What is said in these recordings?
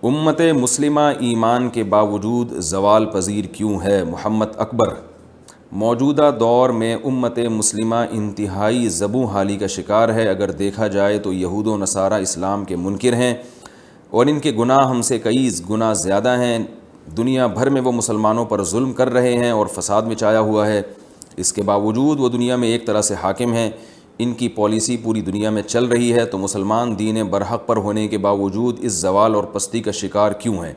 امت مسلمہ ایمان کے باوجود زوال پذیر کیوں ہے؟ محمد اکبر۔ موجودہ دور میں امت مسلمہ انتہائی زبوں حالی کا شکار ہے۔ اگر دیکھا جائے تو یہود و نصارہ اسلام کے منکر ہیں اور ان کے گناہ ہم سے کئی گنا زیادہ ہیں۔ دنیا بھر میں وہ مسلمانوں پر ظلم کر رہے ہیں اور فساد مچایا ہوا ہے۔ اس کے باوجود وہ دنیا میں ایک طرح سے حاکم ہیں۔ ان کی پالیسی پوری دنیا میں چل رہی ہے، تو مسلمان دین برحق پر ہونے کے باوجود اس زوال اور پستی کا شکار کیوں ہیں؟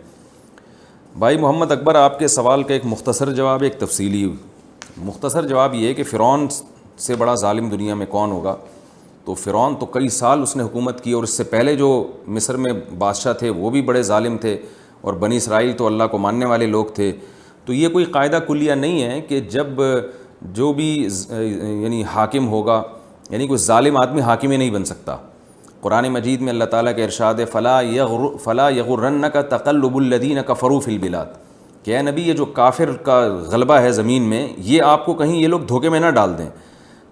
بھائی محمد اکبر، آپ کے سوال کا ایک مختصر جواب، ایک تفصیلی مختصر جواب یہ ہے کہ فرعون سے بڑا ظالم دنیا میں کون ہوگا؟ تو فرعون تو کئی سال اس نے حکومت کی، اور اس سے پہلے جو مصر میں بادشاہ تھے وہ بھی بڑے ظالم تھے، اور بنی اسرائیل تو اللہ کو ماننے والے لوگ تھے۔ تو یہ کوئی قاعدہ کلیہ نہیں ہے کہ جب جو بھی یعنی حاکم ہوگا، یعنی کوئی ظالم آدمی حاکم ہی نہیں بن سکتا۔ قرآن مجید میں اللہ تعالیٰ کا ارشاد ہے فلا یغرنک تقلب الذین کفروا فی البلاد، کہ اے نبی یہ جو کافر کا غلبہ ہے زمین میں، یہ آپ کو کہیں یہ لوگ دھوکے میں نہ ڈال دیں۔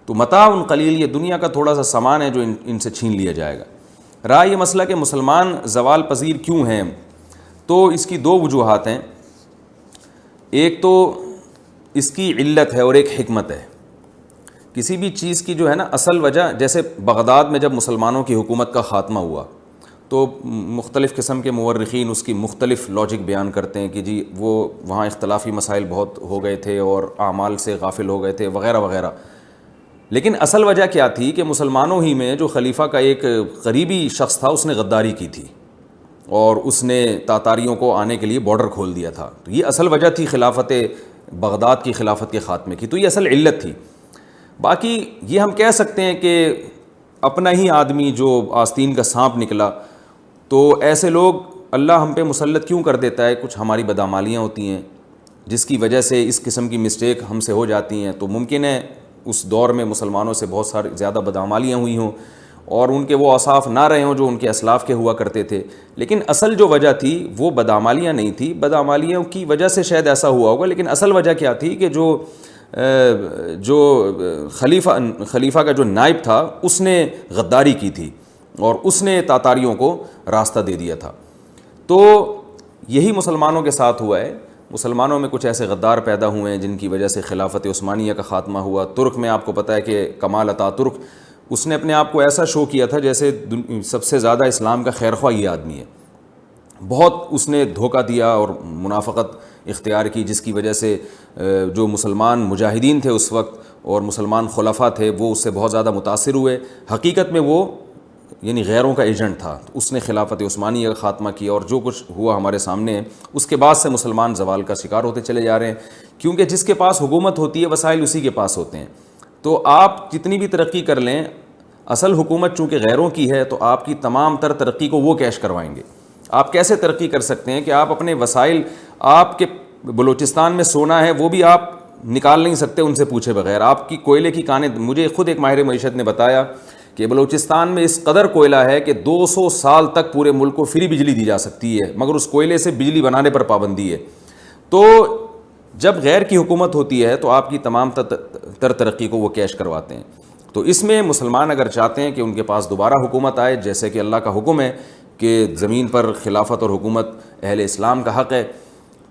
تو متاع قلیل، یہ دنیا کا تھوڑا سا سامان ہے جو ان سے چھین لیا جائے گا۔ رہا یہ مسئلہ کہ مسلمان زوال پذیر کیوں ہیں، تو اس کی دو وجوہات ہیں۔ ایک تو اس کی علت ہے اور ایک حکمت ہے۔ کسی بھی چیز کی جو ہے نا اصل وجہ، جیسے بغداد میں جب مسلمانوں کی حکومت کا خاتمہ ہوا تو مختلف قسم کے مورخین اس کی مختلف لاجک بیان کرتے ہیں کہ جی وہ وہاں اختلافی مسائل بہت ہو گئے تھے اور اعمال سے غافل ہو گئے تھے وغیرہ وغیرہ۔ لیکن اصل وجہ کیا تھی کہ مسلمانوں ہی میں جو خلیفہ کا ایک قریبی شخص تھا اس نے غداری کی تھی اور اس نے تاتاریوں کو آنے کے لیے بارڈر کھول دیا تھا۔ تو یہ اصل وجہ تھی خلافت بغداد کی خلافت کے خاتمے کی، تو یہ اصل علت تھی۔ باقی یہ ہم کہہ سکتے ہیں کہ اپنا ہی آدمی جو آستین کا سانپ نکلا، تو ایسے لوگ اللہ ہم پہ مسلط کیوں کر دیتا ہے؟ کچھ ہماری بدعمالیاں ہوتی ہیں جس کی وجہ سے اس قسم کی مسٹیک ہم سے ہو جاتی ہیں۔ تو ممکن ہے اس دور میں مسلمانوں سے بہت ساری زیادہ بدعمالیاں ہوئی ہوں اور ان کے وہ اوصاف نہ رہے ہوں جو ان کے اسلاف کے ہوا کرتے تھے، لیکن اصل جو وجہ تھی وہ بدعمالیاں نہیں تھی۔ بدعمالیوں کی وجہ سے شاید ایسا ہوا ہوگا، لیکن اصل وجہ کیا تھی کہ جو خلیفہ کا جو نائب تھا اس نے غداری کی تھی اور اس نے تاتاریوں کو راستہ دے دیا تھا۔ تو یہی مسلمانوں کے ساتھ ہوا ہے۔ مسلمانوں میں کچھ ایسے غدار پیدا ہوئے ہیں جن کی وجہ سے خلافت عثمانیہ کا خاتمہ ہوا۔ ترک میں آپ کو پتہ ہے کہ کمال اتا ترک، اس نے اپنے آپ کو ایسا شو کیا تھا جیسے سب سے زیادہ اسلام کا خیرخواہ یہ آدمی ہے۔ بہت اس نے دھوکہ دیا اور منافقت اختیار کی، جس کی وجہ سے جو مسلمان مجاہدین تھے اس وقت اور مسلمان خلفاء تھے وہ اس سے بہت زیادہ متاثر ہوئے۔ حقیقت میں وہ یعنی غیروں کا ایجنٹ تھا۔ اس نے خلافت عثمانیہ کا خاتمہ کیا اور جو کچھ ہوا ہمارے سامنے ہے، اس کے بعد سے مسلمان زوال کا شکار ہوتے چلے جا رہے ہیں، کیونکہ جس کے پاس حکومت ہوتی ہے وسائل اسی کے پاس ہوتے ہیں۔ تو آپ جتنی بھی ترقی کر لیں، اصل حکومت چونکہ غیروں کی ہے تو آپ کی تمام تر ترقی کو وہ کیش کروائیں گے۔ آپ کیسے ترقی کر سکتے ہیں کہ آپ اپنے وسائل، آپ کے بلوچستان میں سونا ہے وہ بھی آپ نکال نہیں سکتے ان سے پوچھے بغیر۔ آپ کی کوئلے کی کانیں، مجھے خود ایک ماہر معیشت نے بتایا کہ بلوچستان میں اس قدر کوئلہ ہے کہ 200 سال تک پورے ملک کو فری بجلی دی جا سکتی ہے، مگر اس کوئلے سے بجلی بنانے پر پابندی ہے۔ تو جب غیر کی حکومت ہوتی ہے تو آپ کی تمام تر ترقی کو وہ کیش کرواتے ہیں۔ تو اس میں مسلمان اگر چاہتے ہیں کہ ان کے پاس دوبارہ حکومت آئے، جیسے کہ اللہ کا حکم ہے کہ زمین پر خلافت اور حکومت اہل اسلام کا حق ہے،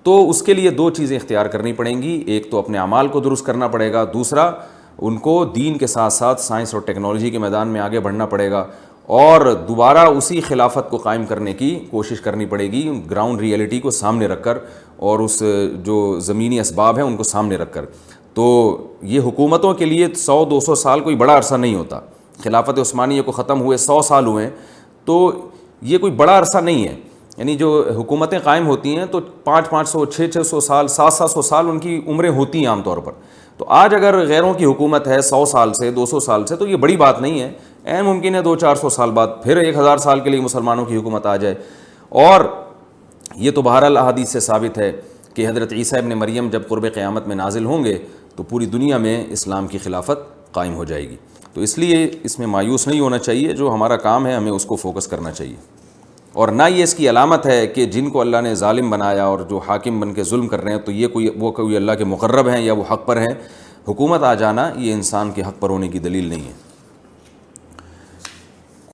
تو اس کے لیے دو چیزیں اختیار کرنی پڑیں گی۔ ایک تو اپنے اعمال کو درست کرنا پڑے گا، دوسرا ان کو دین کے ساتھ ساتھ سائنس اور ٹیکنالوجی کے میدان میں آگے بڑھنا پڑے گا اور دوبارہ اسی خلافت کو قائم کرنے کی کوشش کرنی پڑے گی، گراؤنڈ ریئلٹی کو سامنے رکھ کر اور اس جو زمینی اسباب ہیں ان کو سامنے رکھ کر۔ تو یہ حکومتوں کے لیے 100-200 سال کوئی بڑا عرصہ نہیں ہوتا۔ خلافت عثمانیہ کو ختم ہوئے 100 سال ہوئے ہیں، تو یہ کوئی بڑا عرصہ نہیں ہے۔ یعنی جو حکومتیں قائم ہوتی ہیں تو 500-500 600 سال 700 سال ان کی عمریں ہوتی ہیں عام طور پر۔ تو آج اگر غیروں کی حکومت ہے 100 سال سے 200 سال سے، تو یہ بڑی بات نہیں ہے۔ عین ممکن ہے 200-400 سال بعد پھر 1000 سال کے لیے مسلمانوں کی حکومت آ جائے۔ اور یہ تو بہرحال احادیث سے ثابت ہے کہ حضرت عیسیٰ ابن مریم جب قرب قیامت میں نازل ہوں گے تو پوری دنیا میں اسلام کی خلافت قائم ہو جائے گی۔ تو اس لیے اس میں مایوس نہیں ہونا چاہیے، جو ہمارا کام ہے ہمیں اس کو فوکس کرنا چاہیے، اور نہ یہ اس کی علامت ہے کہ جن کو اللہ نے ظالم بنایا اور جو حاکم بن کے ظلم کر رہے ہیں تو یہ کوئی اللہ کے مقرب ہیں یا وہ حق پر ہیں۔ حکومت آ جانا یہ انسان کے حق پر ہونے کی دلیل نہیں ہے۔